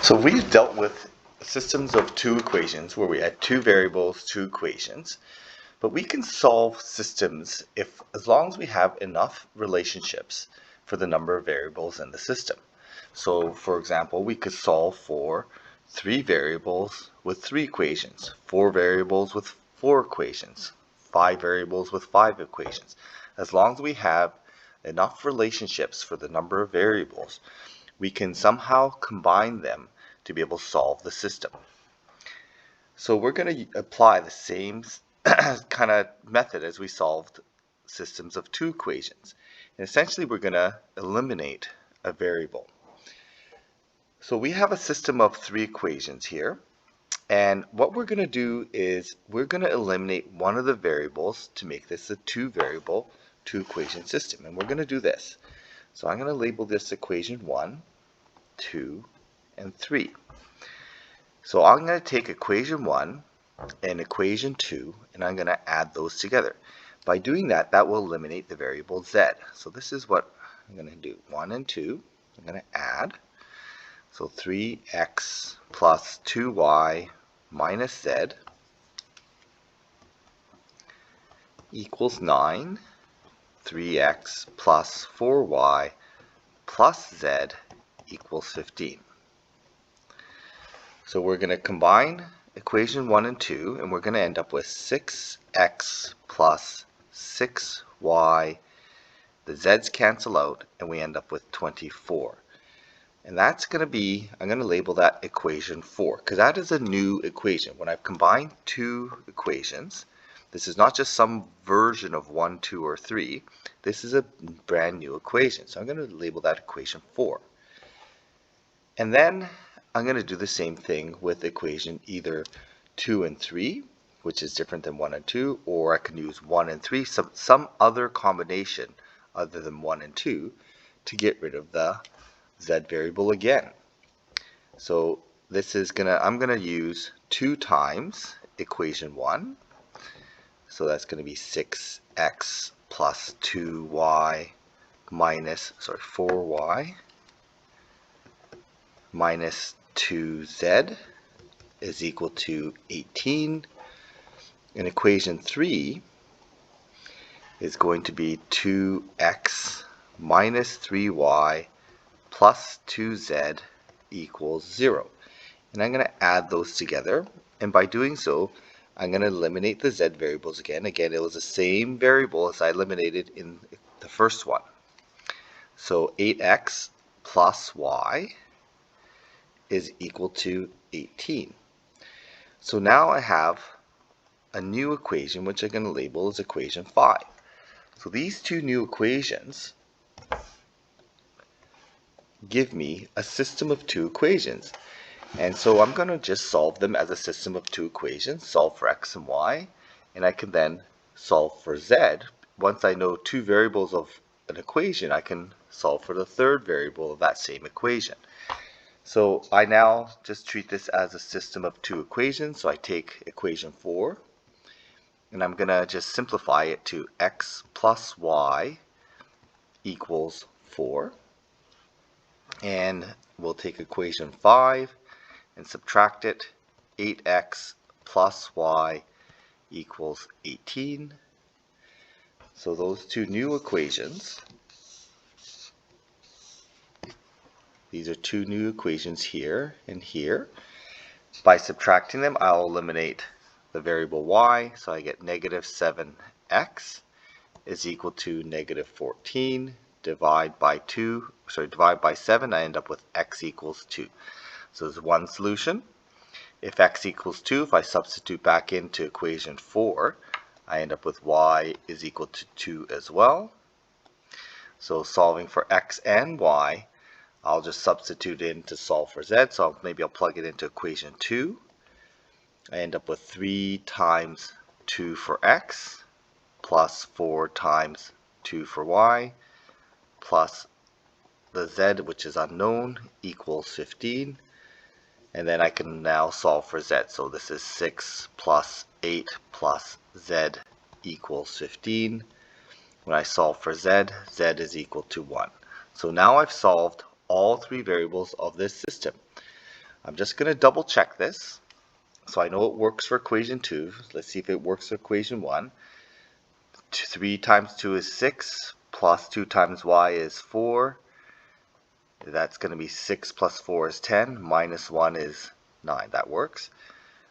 So we've dealt with systems of two equations where we had two variables, two equations, but we can solve systems as long as we have enough relationships for the number of variables in the system. So for example, we could solve for three variables with three equations, four variables with four equations, five variables with five equations. As long as we have enough relationships for the number of variables, we can somehow combine them to be able to solve the system. So we're going to apply the same kind of method as we solved systems of two equations. And essentially we're going to eliminate a variable. So we have a system of three equations here. And what we're going to do is we're going to eliminate one of the variables to make this a two variable, two equation system. And we're going to do this. So I'm going to label this equation 1, 2, and 3. So I'm going to take equation 1 and equation 2 and I'm going to add those together. By doing that, that will eliminate the variable z. So this is what I'm going to do. 1 and 2, I'm going to add. So 3x plus 2y minus z equals 9. 3x plus 4y plus z equals 15. So we're going to combine equation 1 and 2, and we're going to end up with 6x plus 6y. The z's cancel out, and we end up with 24. And that's going to be, I'm going to label that equation 4, because that is a new equation. When I've combined two equations, this is not just some version of 1, 2, or 3. This is a brand new equation. So I'm going to label that equation 4. And then I'm going to do the same thing with equation either 2 and 3, which is different than 1 and 2, or I can use 1 and 3, some other combination other than 1 and 2 to get rid of the z variable again. So this is I'm going to use 2 times equation 1. So that's going to be 6x plus 2y minus, 4y minus 2z is equal to 18. And equation 3 is going to be 2x minus 3y plus 2z equals 0. And I'm going to add those together. And by doing so, I'm going to eliminate the z variables again. Again, it was the same variable as I eliminated in the first one. So 8x plus y is equal to 18. So now I have a new equation which I'm going to label as equation 5. So these two new equations give me a system of two equations. And so I'm going to just solve them as a system of two equations, solve for x and y, and I can then solve for z. Once I know two variables of an equation, I can solve for the third variable of that same equation. So I now just treat this as a system of two equations. So I take equation 4 and I'm going to just simplify it to x plus y equals 4. And we'll take equation 5 and subtract it. 8x plus y equals 18. So those two new equations, these are two new equations here and here. By subtracting them, I'll eliminate the variable y, so I get negative 7x is equal to negative 14. Divide by 7, I end up with x equals 2. So there's one solution. If x equals 2, if I substitute back into equation 4, I end up with y is equal to 2 as well. So solving for x and y, I'll just substitute in to solve for z. So maybe I'll plug it into equation 2. I end up with 3 times 2 for x plus 4 times 2 for y plus the z, which is unknown, equals 15. And then I can now solve for z. So this is 6 plus 8 plus z equals 15. When I solve for z, z is equal to 1. So now I've solved all three variables of this system. I'm just going to double check this. So I know it works for equation 2. Let's see if it works for equation 1. 3 times 2 is 6, plus 2 times y is 4. That's going to be 6 plus 4 is 10, minus 1 is 9. That works.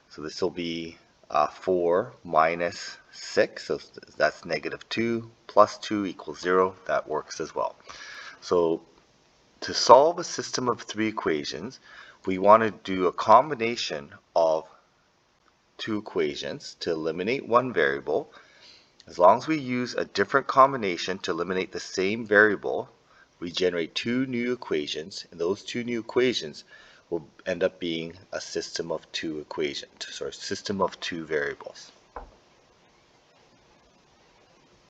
So this will be 4 minus 6, so that's negative 2, plus 2 equals 0. That works as well. So to solve a system of 3 equations, we want to do a combination of 2 equations to eliminate one variable. As long as we use a different combination to eliminate the same variable, we generate 2 new equations, and those 2 new equations will end up being a system of 2 equations, or system of 2 variables.